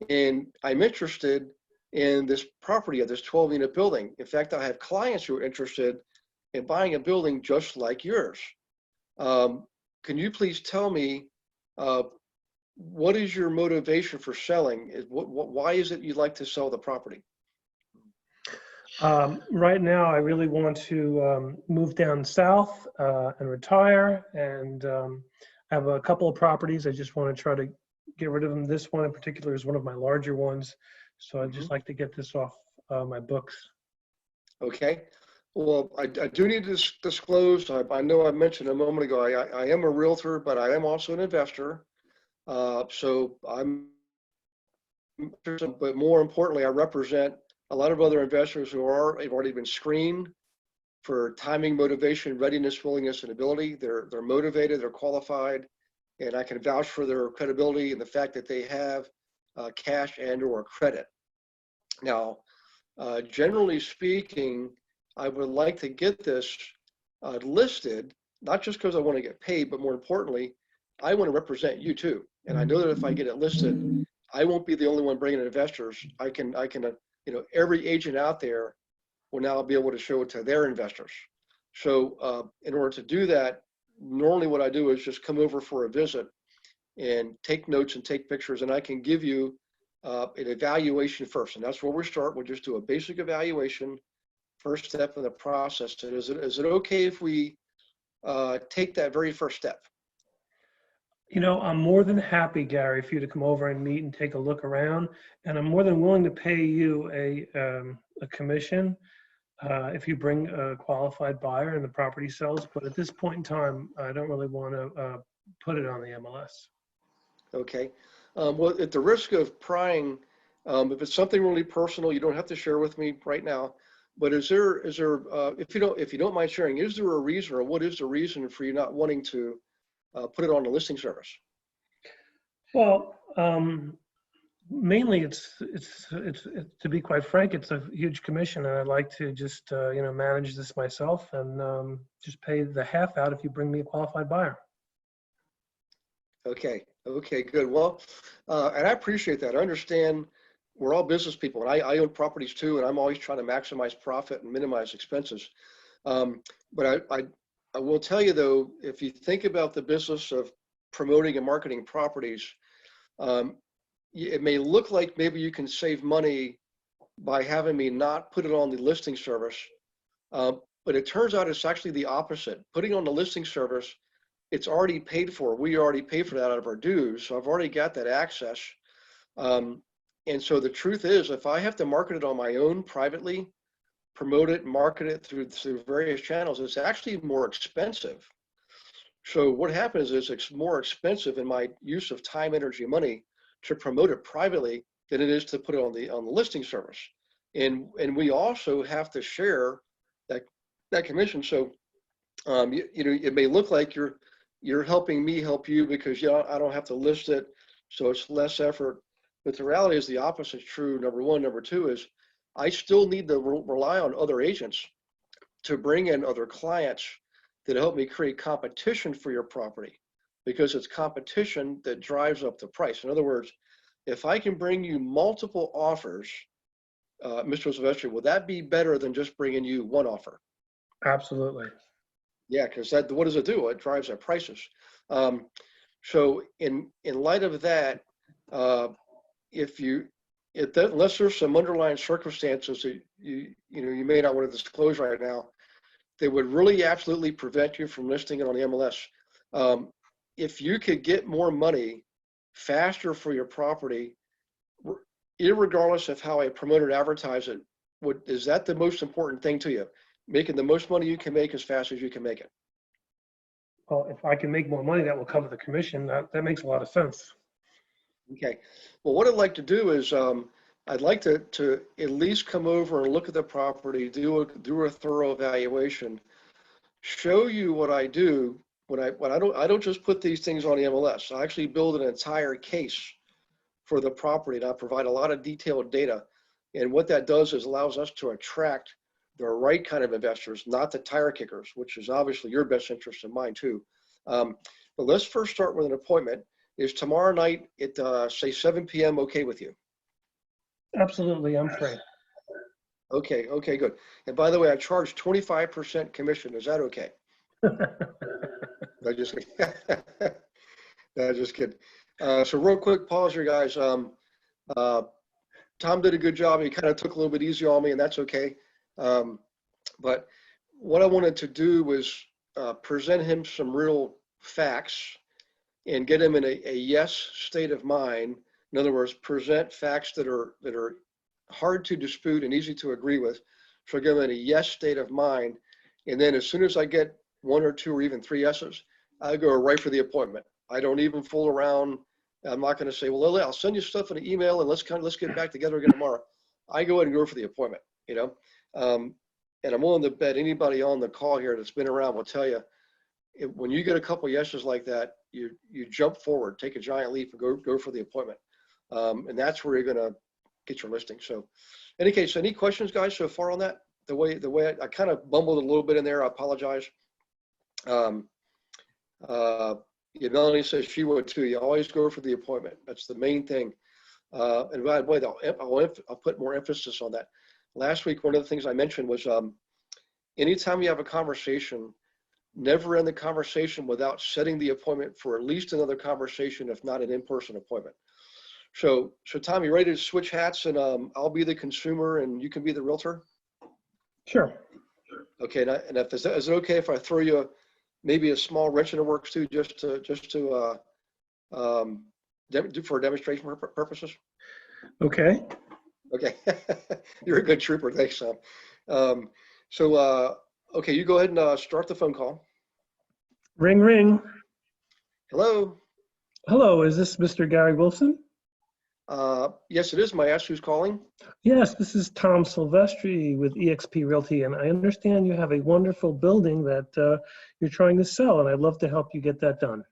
and I'm interested in this property of this 12-unit building. In fact, I have clients who are interested in buying a building just like yours. Can you please tell me what is your motivation for selling? Why is it you'd like to sell the property? Right now, I really want to move down south and retire, and I have a couple of properties. I just want to try to get rid of them. This one in particular is one of my larger ones, so I'd just like to get this off my books. Okay. Well, I do need to disclose, I know I mentioned a moment ago, I am a realtor, but I am also an investor. So but more importantly, I represent a lot of other investors who have already been screened for timing, motivation, readiness, willingness, and ability. They're motivated, they're qualified, and I can vouch for their credibility and the fact that they have cash and/or credit. Now, generally speaking, I would like to get this listed, not just because I want to get paid, but more importantly, I want to represent you too. And I know that if I get it listed, I won't be the only one bringing investors. I can, every agent out there will now be able to show it to their investors. So in order to do that, normally what I do is just come over for a visit and take notes and take pictures, and I can give you an evaluation first. And that's where we start. We'll just do a basic evaluation. First step in the process. Is it okay if we take that very first step? You know, I'm more than happy, Gary, for you to come over and meet and take a look around, and I'm more than willing to pay you a commission if you bring a qualified buyer and the property sells. But at this point in time, I don't really want to put it on the MLS. Okay. Well, at the risk of prying, if it's something really personal, you don't have to share with me right now. But is there if you don't mind sharing, is there a reason, or what is the reason for you not wanting to put it on the listing service? Well, mainly it's to be quite frank, it's a huge commission, and I'd like to just manage this myself and just pay the half out if you bring me a qualified buyer. Okay, good. Well, and I appreciate that. I understand we're all business people, and I own properties too, and I'm always trying to maximize profit and minimize expenses. But I will tell you though, if you think about the business of promoting and marketing properties, it may look like maybe you can save money by having me not put it on the listing service, but it turns out it's actually the opposite. Putting on the listing service, it's already paid for. We already pay for that out of our dues, so I've already got that access. And so the truth is, if I have to market it on my own privately, promote it, market it through various channels, it's actually more expensive. So what happens is it's more expensive in my use of time, energy, money to promote it privately than it is to put it on the listing service. And we also have to share that commission. So it may look like you're helping me help you because I don't have to list it, so it's less effort. But the reality is the opposite is true, number one. Number two is I still need to rely on other agents to bring in other clients that help me create competition for your property, because it's competition that drives up the price. In other words, if I can bring you multiple offers, Mr. Sylvester, will that be better than just bringing you one offer? Absolutely. Yeah, because what does it do? It drives up prices. So in light of that, unless there's some underlying circumstances that you may not want to disclose right now, they would really absolutely prevent you from listing it on the MLS. If you could get more money faster for your property, irregardless of how I promote and advertise it, is that the most important thing to you? Making the most money you can make as fast as you can make it? Well, if I can make more money, that will cover the commission. That makes a lot of sense. Okay. Well, what I'd like to do is I'd like to at least come over and look at the property, do a thorough evaluation, show you what I do. I don't just put these things on the MLS. I actually build an entire case for the property, and I provide a lot of detailed data. And what that does is allows us to attract the right kind of investors, not the tire kickers, which is obviously your best interest and mine too. But let's first start with an appointment. Is tomorrow night at say 7 p.m. okay with you? Absolutely, I'm free. Okay, okay, good. And by the way, I charge 25% commission. Is that okay? I just no, just kidding. So real quick pause here, guys. Tom did a good job. He kind of took a little bit easy on me, and that's okay. But what I wanted to do was present him some real facts and get him in a yes state of mind. In other words, present facts that are hard to dispute and easy to agree with. So give him in a yes state of mind. And then as soon as I get 1 or 2 or even 3 yeses, I go right for the appointment. I don't even fool around. I'm not going to say, well, Lily, I'll send you stuff in an email and let's get back together again tomorrow. I go ahead and go for the appointment, you know. And I'm willing to bet anybody on the call here that's been around will tell you, when you get a couple yeses like that, you jump forward, take a giant leap, and go for the appointment. And that's where you're going to get your listing. So, in any case, any questions, guys, so far on that? The way I kind of bumbled a little bit in there. I apologize. Melanie says she would too. You always go for the appointment. That's the main thing. And by the way, I'll put more emphasis on that. Last week, one of the things I mentioned was anytime you have a conversation, never end the conversation without setting the appointment for at least another conversation, if not an in-person appointment. So Tom, you ready to switch hats and I'll be the consumer and you can be the realtor? Sure. Okay, and is it okay if I throw you maybe a small wrench in the works too, just to for demonstration purposes? Okay. Okay, you're a good trooper. Thanks, Tom. Okay, you go ahead and start the phone call. Ring, ring. Hello. Hello, is this Mr. Gary Wilson? Yes, it is. May I ask who's calling? Yes, this is Tom Silvestri with eXp Realty, and I understand you have a wonderful building that you're trying to sell, and I'd love to help you get that done.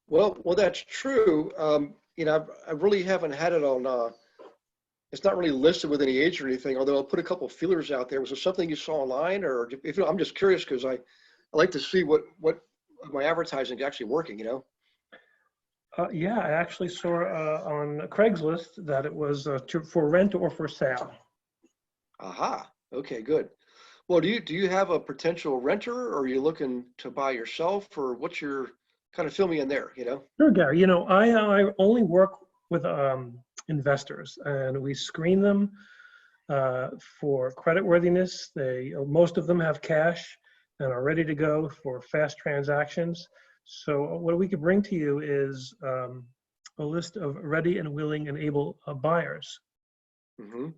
Well, that's true. I really haven't had it on. It's not really listed with any age or anything. Although I'll put a couple of feelers out there. Was there something you saw online, or if I'm just curious because I like to see what my advertising is actually working. You know. Yeah, I actually saw on Craigslist that it was for rent or for sale. Aha. Okay, good. Well, do you have a potential renter, or are you looking to buy yourself, or what's your kind of fill me in there? You know. Sure, Gary. You know, I only work with investors, and we screen them for creditworthiness. Most of them have cash and are ready to go for fast transactions. So what we could bring to you is a list of ready and willing and able buyers. Mm-hmm.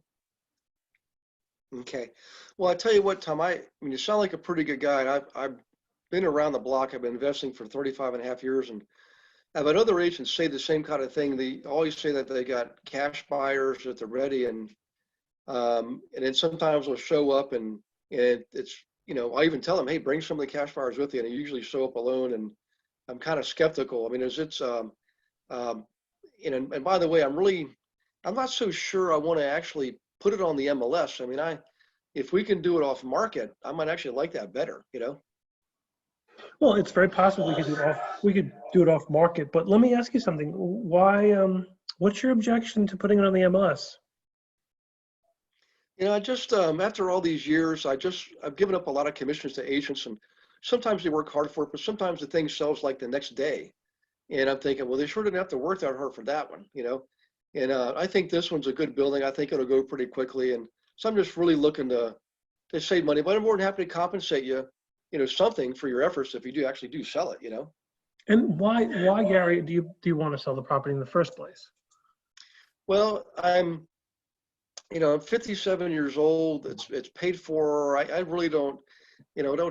Okay. Well, I tell you what, Tom, I mean, you sound like a pretty good guy. And I've been around the block. I've been investing for 35 and a half years, and I've had other agents say the same kind of thing. They always say that they got cash buyers that they're ready, and then sometimes they'll show up and it's, I even tell them, hey, bring some of the cash buyers with you, and they usually show up alone, and I'm kind of skeptical. I mean, and by the way, I'm not so sure I want to actually put it on the MLS. I mean, if we can do it off market, I might actually like that better, Well, it's very possible we could do it off market, but let me ask you something. Why, what's your objection to putting it on the MLS? I just, after all these years, I've given up a lot of commissions to agents, and sometimes they work hard for it, but sometimes the thing sells like the next day. And I'm thinking, well, they sure didn't have to work that hard for that one, And I think this one's a good building. I think it'll go pretty quickly. And so I'm just really looking to save money, but I'm more than happy to compensate you, something for your efforts if you do sell it, And why, Gary, do you want to sell the property in the first place? Well, I'm 57 years old. It's paid for. I really don't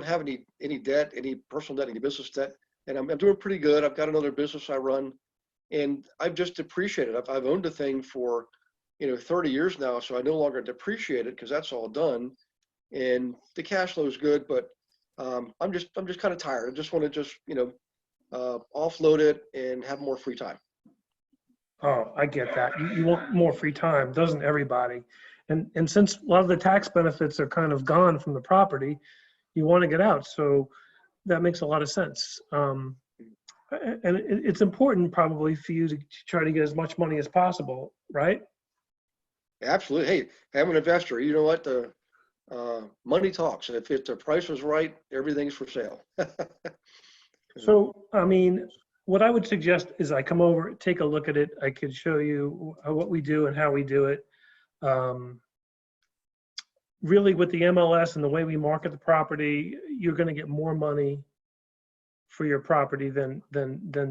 have any debt, any personal debt, any business debt, and I'm doing pretty good. I've got another business I run, and I've just depreciated. I've owned the thing for 30 years now, so I no longer depreciate it because that's all done, and the cash flow is good. But I'm just kind of tired. I just want to offload it and have more free time. Oh, I get that. You want more free time, doesn't everybody? And since a lot of the tax benefits are kind of gone from the property, you want to get out. So that makes a lot of sense. And it's important probably for you to try to get as much money as possible, right? Absolutely. Hey, I'm an investor. You know what? The money talks. If the price is right, everything's for sale. So, I mean, what I would suggest is I come over, take a look at it. I could show you what we do and how we do it. Really, with the MLS and the way we market the property, you're going to get more money for your property than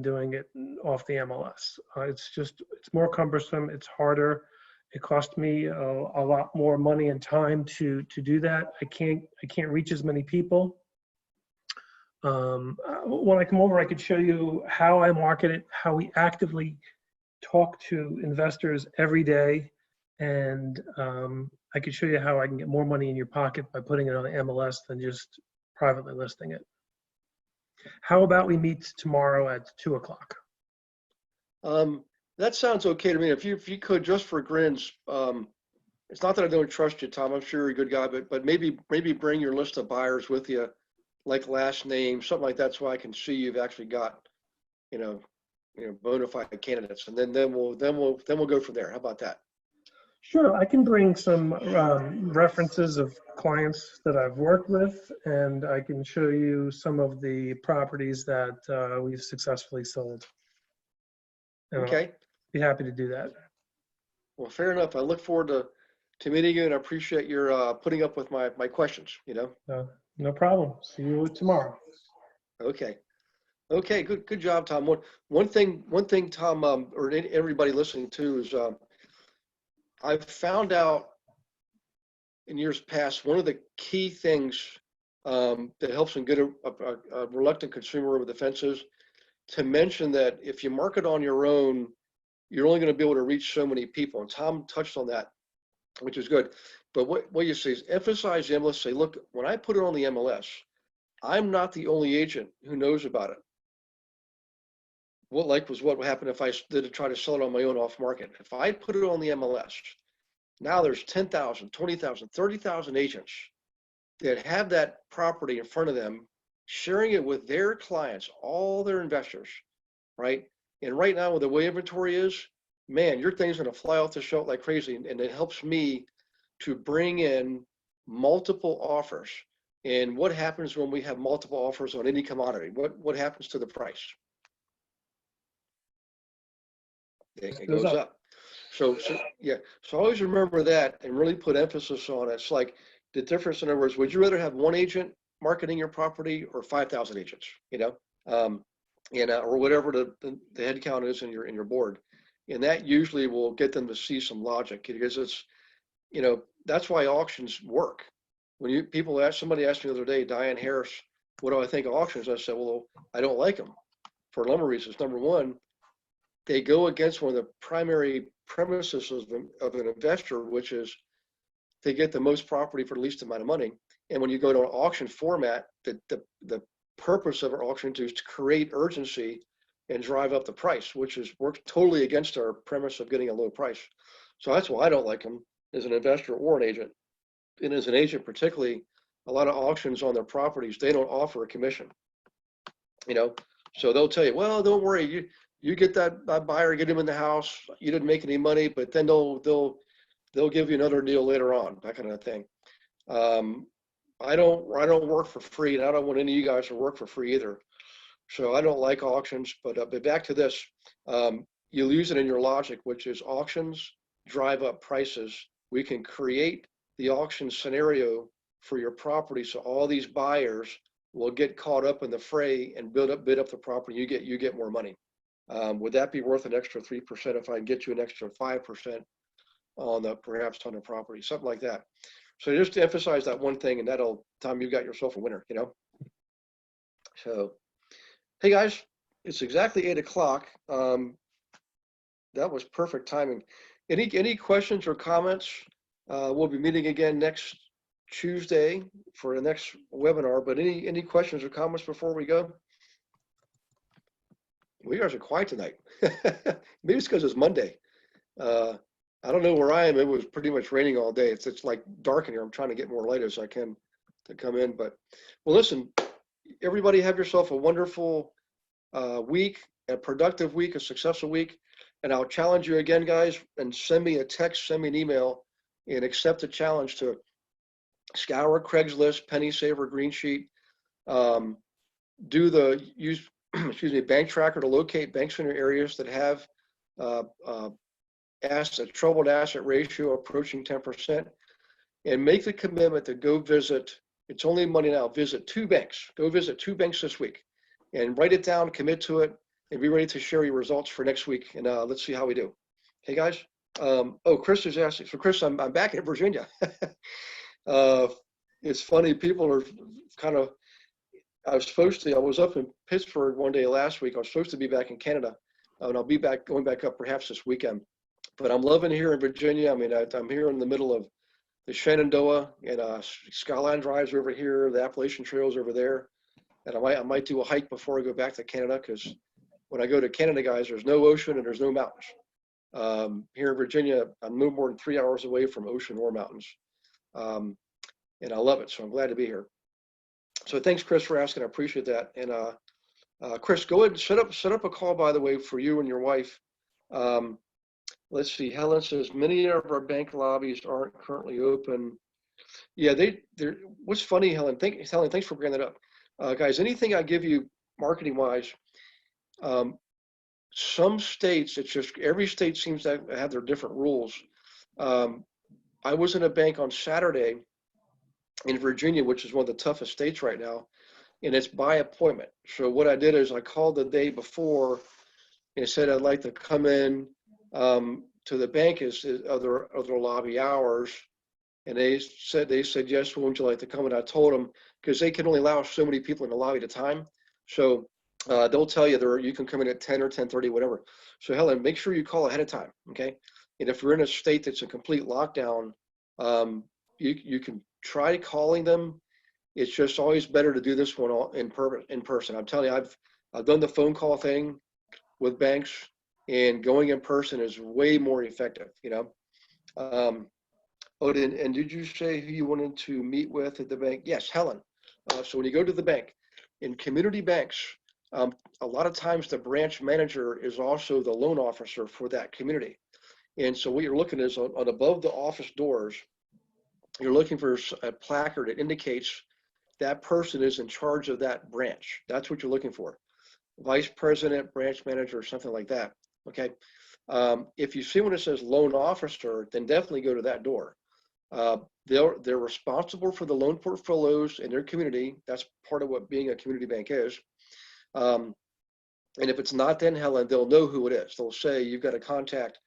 doing it off the MLS. It's more cumbersome. It's harder. It cost me a lot more money and time to do that. I can't reach as many people. When I come over, I could show you how I market it, how we actively talk to investors every day, and I could show you how I can get more money in your pocket by putting it on the MLS than just privately listing it. How about we meet tomorrow at 2 o'clock? That sounds okay to me. If you could, just for grins, it's not that I don't trust you, Tom. I'm sure you're a good guy, but maybe bring your list of buyers with you, like last name, something like that, so I can see you've actually got, bona fide candidates, and then we'll go from there. How about that? Sure, I can bring some references of clients that I've worked with, and I can show you some of the properties that we've successfully sold. Okay. Be happy to do that. Well, fair enough. I look forward to meeting you, and I appreciate your putting up with my questions. No problem. See you tomorrow. Okay. Okay. Good job, Tom. One thing, Tom, or everybody listening to is I've found out in years past, one of the key things that helps and get a reluctant consumer over the fence is to mention that if you market on your own, you're only going to be able to reach so many people. And Tom touched on that, which is good. But what you say is emphasize the MLS. Say, look, when I put it on the MLS, I'm not the only agent who knows about it. What would happen if I did to try to sell it on my own off market? If I put it on the MLS, now there's 10,000, 20,000, 30,000 agents that have that property in front of them, sharing it with their clients, all their investors, right? And right now, with the way inventory is, man, your thing's going to fly off the shelf like crazy. And it helps me to bring in multiple offers. And what happens when we have multiple offers on any commodity? What happens to the price? It goes up. So yeah. So always remember that and really put emphasis on it. It's like the difference. In other words, would you rather have one agent marketing your property or 5,000 agents? Or whatever the head count is in your board, and that usually will get them to see some logic, because it's, that's why auctions work. When somebody asked me the other day, Diane Harris, what do I think of auctions? I said, well, I don't like them for a number of reasons. Number one, they go against one of the primary premises of an investor, which is they get the most property for the least amount of money. And when you go to an auction format, the purpose of our auction is to create urgency and drive up the price, which works totally against our premise of getting a low price. So that's why I don't like them as an investor or an agent. And as an agent, particularly, a lot of auctions on their properties, they don't offer a commission. So they'll tell you, well, don't worry, you get that buyer, get him in the house. You didn't make any money, but then they'll give you another deal later on, that kind of thing. I don't work for free, and I don't want any of you guys to work for free either. So I don't like auctions, but back to this, you'll use it in your logic, which is auctions drive up prices. We can create the auction scenario for your property, so all these buyers will get caught up in the fray and bid up the property. You get more money. Would that be worth an extra 3% if I can get you an extra 5% perhaps on the property, something like that? So just to emphasize that one thing, and Tom, you got yourself a winner, So, hey guys, it's exactly 8 o'clock. That was perfect timing. Any questions or comments? We'll be meeting again next Tuesday for the next webinar, but any questions or comments before we go? You guys are quiet tonight. Maybe it's because it's Monday. I don't know where I am. It was pretty much raining all day. It's like dark in here. I'm trying to get more light as I can to come in. But well, listen, everybody have yourself a wonderful week, a productive week, a successful week. And I'll challenge you again, guys, and send me a text, send me an email, and accept the challenge to scour Craigslist, Penny Saver, Green Sheet, use excuse me, bank tracker to locate banks in your areas that have troubled asset ratio approaching 10%, and make the commitment to go visit. It's only money now. Visit 2 banks. Go visit 2 banks this week, and write it down. Commit to it, and be ready to share your results for next week. And let's see how we do. Hey guys. Oh, Chris is asking. So Chris, I'm back in Virginia. It's funny. People are kind of. I was up in Pittsburgh one day last week. I was supposed to be back in Canada, and I'll be going back up perhaps this weekend. But I'm loving here in Virginia. I mean, I'm here in the middle of the Shenandoah, and Skyline Drive's over here. The Appalachian Trail's over there. And I might do a hike before I go back to Canada, because when I go to Canada, guys, there's no ocean and there's no mountains. Here in Virginia, I'm no more than 3 hours away from ocean or mountains. And I love it. So I'm glad to be here. So thanks, Chris, for asking. I appreciate that. And Chris, go ahead and set up a call, by the way, for you and your wife. Let's see. Helen says many of our bank lobbies aren't currently open. Yeah, they're. What's funny, Helen? Thanks for bringing that up, guys. Anything I give you marketing-wise, some states, it's just every state seems to have their different rules. I was in a bank on Saturday in Virginia, which is one of the toughest states right now, and it's by appointment. So what I did is I called the day before and said I'd like to come in to the bank as other lobby hours, and they said yes. Would you like to come? And I told them, because they can only allow so many people in the lobby at a time, so they'll tell you you can come in at 10 or 10:30, whatever. So Helen, make sure you call ahead of time, okay? And if you're in a state that's a complete lockdown, you can try calling them. It's just always better to do this one in person. I'm telling you, I've done the phone call thing with banks, and going in person is way more effective, you know. And did you say who you wanted to meet with at the bank? Yes, Helen. So when you go to the bank, in community banks, a lot of times the branch manager is also the loan officer for that community. And so what you're looking is on above the office doors, you're looking for a placard that indicates that person is in charge of that branch. That's what you're looking for. Vice president, branch manager, or something like that. Okay. If you see when it says loan officer, then definitely go to that door. They're responsible for the loan portfolios in their community. That's part of what being a community bank is. And if it's not, then Helen, they'll know who it is. They'll say you've got to contact,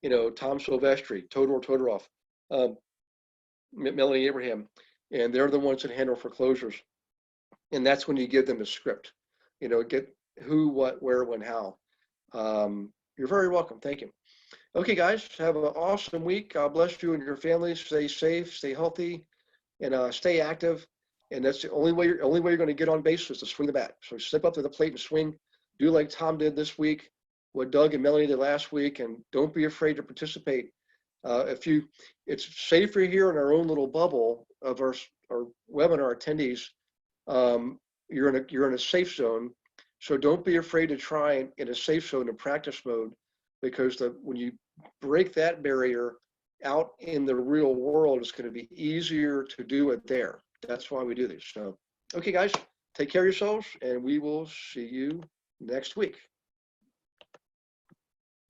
Tom Silvestri, Todor Todorov, Melanie Abraham, and they're the ones that handle foreclosures. And that's when you give them a script, get who, what, where, when, how. You're very welcome. Thank you. Okay, guys, have an awesome week. God bless you and your families. Stay safe, stay healthy, and stay active. And that's the only way you're going to get on base is to swing the bat. So step up to the plate and swing. Do like Tom did this week, what Doug and Melanie did last week, and don't be afraid to participate. It's safer here in our own little bubble of our webinar attendees. You're in a safe zone, so don't be afraid to try in a safe zone in practice mode, because when you break that barrier out in the real world, it's going to be easier to do it there. That's why we do this. So, okay, guys, take care of yourselves, and we will see you next week.